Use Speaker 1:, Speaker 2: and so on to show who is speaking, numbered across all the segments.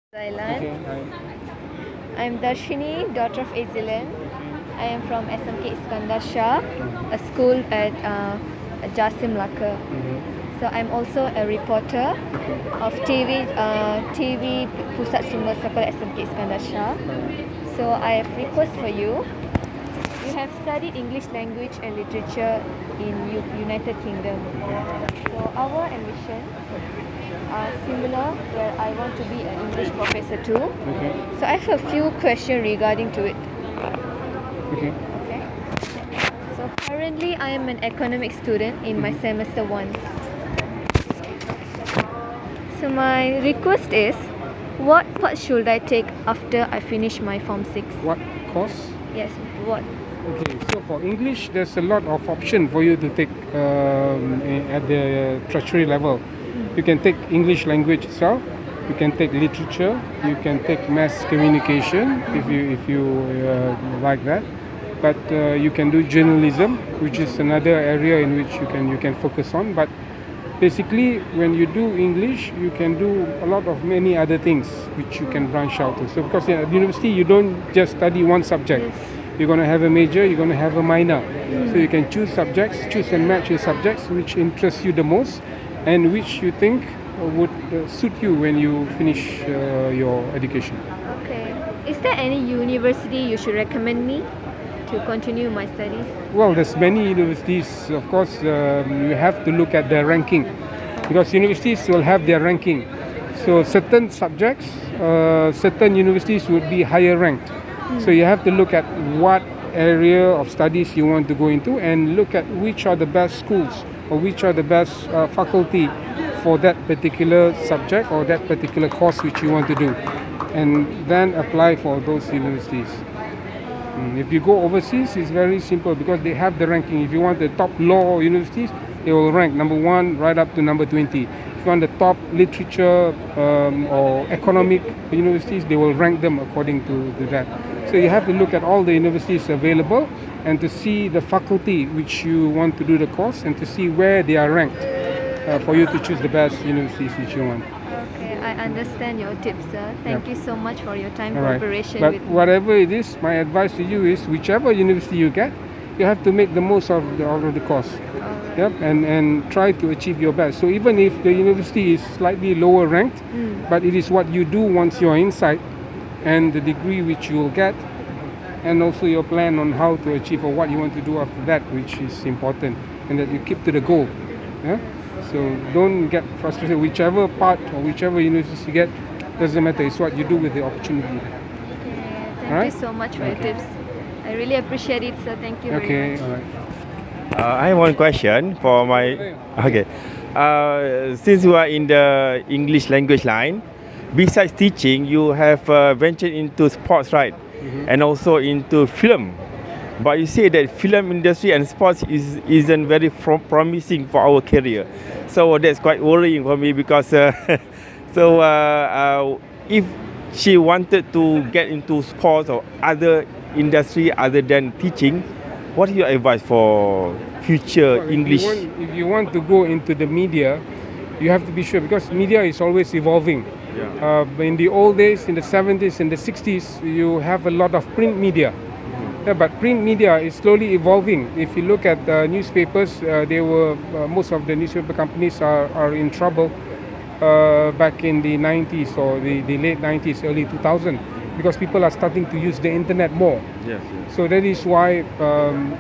Speaker 1: Zainal.
Speaker 2: Okay, hi.
Speaker 1: I'm Darshini, daughter of Azilan. I am from SMK Iskandar Shah, a school at Jasim Laka. So I'm also a reporter of TV Pusat Sumber Sekolah SMK Iskandar Shah. So I have request for you. You have studied English language and literature in United Kingdom. So our ambition are similar, where I want to be an English professor too.
Speaker 2: Okay.
Speaker 1: So I have a few questions regarding to it.
Speaker 2: Okay.
Speaker 1: Okay. So currently I am an economics student in my semester 1. So my request is, what part should I take after I finish my Form 6?
Speaker 2: What course?
Speaker 1: Yes, what?
Speaker 2: Okay, so for English, there's a lot of option for you to take at the tertiary level. You can take English language itself. You can take literature. You can take mass communication if you like that. But you can do journalism, which is another area in which you can focus on. But basically, when you do English, you can do a lot of many other things which you can branch out to. So because at university, you don't just study one subject.
Speaker 1: Yes.
Speaker 2: You're going to have a major, you're going to have a minor. So you can choose subjects, choose and match your subjects which interest you the most and which you think would suit you when you finish your education.
Speaker 1: Okay. Is there any university you should recommend me to continue my studies?
Speaker 2: Well, there's many universities. Of course, you have to look at their ranking because universities will have their ranking. So certain subjects, certain universities would be higher ranked. So you have to look at what area of studies you want to go into and look at which are the best schools or which are the best faculty for that particular subject or that particular course which you want to do, and then apply for those universities. If you go overseas, it's very simple because they have the ranking. If you want the top law universities, they will rank number 1 right up to number 20. If you want the top literature or economic universities, they will rank them according to that. So you have to look at all the universities available and to see the faculty which you want to do the course and to see where they are ranked for you to choose the best universities which you want.
Speaker 1: Okay, I understand your tips, sir. Thank you so much for your time,
Speaker 2: All right.
Speaker 1: cooperation
Speaker 2: But
Speaker 1: with me.
Speaker 2: whatever it is, my advice to you is whichever university you get, you have to make the most of the course. Yep, and try to achieve your best. So even if the university is slightly lower ranked, but it is what you do once you're inside and the degree which you will get, and also your plan on how to achieve or what you want to do after that, which is important, and that you keep to the goal. Yeah? So don't get frustrated. Whichever part or whichever university you get, doesn't matter. It's what you do with the opportunity.
Speaker 1: Okay, thank
Speaker 2: Alright?
Speaker 1: you so much for your
Speaker 2: Okay.
Speaker 1: tips. I really appreciate it, sir. Thank you very
Speaker 2: Okay,
Speaker 1: much.
Speaker 2: all right.
Speaker 3: I have one question for my. Okay. Since you are in the English language line, besides teaching, you have ventured into sports, right? And also into film. But you say that film industry and sports isn't very promising for our career. So that's quite worrying for me because if she wanted to get into sports or other industry other than teaching, what is your advice for future
Speaker 2: Well,
Speaker 3: English?
Speaker 2: If you want to go into the media, you have to be sure because media is always evolving.
Speaker 3: Yeah.
Speaker 2: In the old days, in the 70s, in the 60s, you have a lot of print media. Yeah, but print media is slowly evolving. If you look at newspapers, most of the newspaper companies are in trouble back in the 90s or the late 90s, early 2000, because people are starting to use the internet more.
Speaker 3: Yes.
Speaker 2: So that is why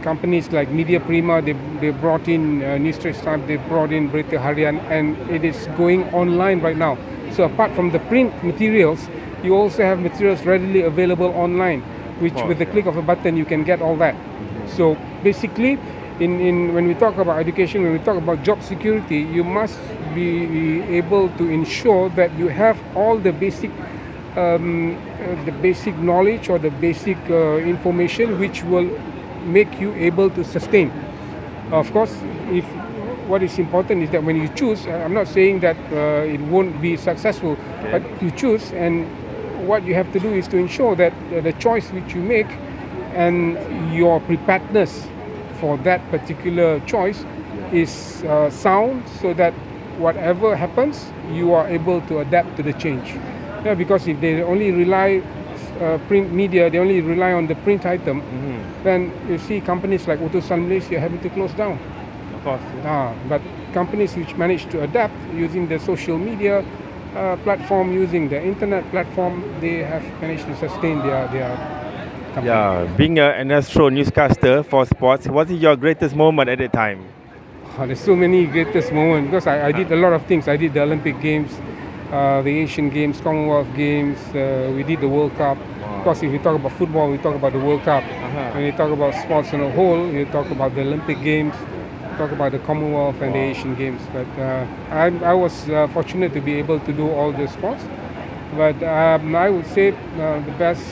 Speaker 2: companies like Media Prima, they brought in News Straits Times, they brought in Berita Harian, and it is going online right now. So apart from the print materials, you also have materials readily available online, which with the click of a button you can get all that. So basically, when we talk about education, when we talk about job security, you must be able to ensure that you have all the basic knowledge or the basic information which will make you able to sustain. Of course, what is important is that when you choose, I'm not saying that it won't be successful, but you choose, and what you have to do is to ensure that the choice which you make and your preparedness for that particular choice is sound, so that whatever happens, you are able to adapt to the change. Yeah, because if they only rely print media, they only rely on the print item, then you see companies like Utusan Malaysia having to close down.
Speaker 3: Of course.
Speaker 2: But companies which manage to adapt using the social media platform, using the internet platform, they have managed to sustain their company.
Speaker 3: Yeah, being an astro newscaster for sports, what is your greatest moment at that time?
Speaker 2: There's so many greatest moments because I did a lot of things. I did the Olympic Games, the Asian Games, Commonwealth Games. We did the World Cup. Of course, if we talk about football, we talk about the World Cup. When we talk about sports on a whole, you talk about the Olympic Games, talk about the Commonwealth and the Asian Games. But I was fortunate to be able to do all the sports. But I would say the best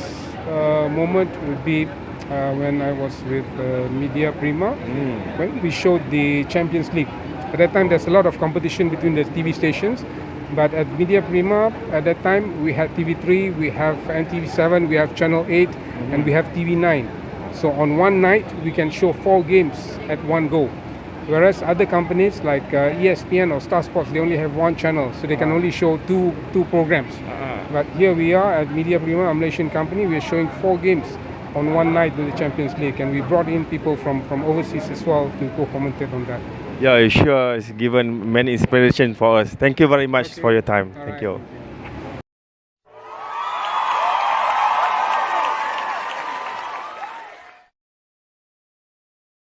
Speaker 2: moment would be when I was with Media Prima, when we showed the Champions League. At that time, there's a lot of competition between the TV stations. But at Media Prima, at that time, we had TV3, we have NTV7, we have Channel 8, and we have TV9. So on one night, we can show 4 games at one go. Whereas other companies like ESPN or Star Sports, they only have 1 channel, so they can only show two programs. But here we are at Media Prima, a Malaysian company, we are showing 4 games on one night with the Champions League, and we brought in people from overseas as well to co-commentate on that.
Speaker 3: Yeah, sure, it's given many inspiration for us. Thank you very much for your time. Thank you.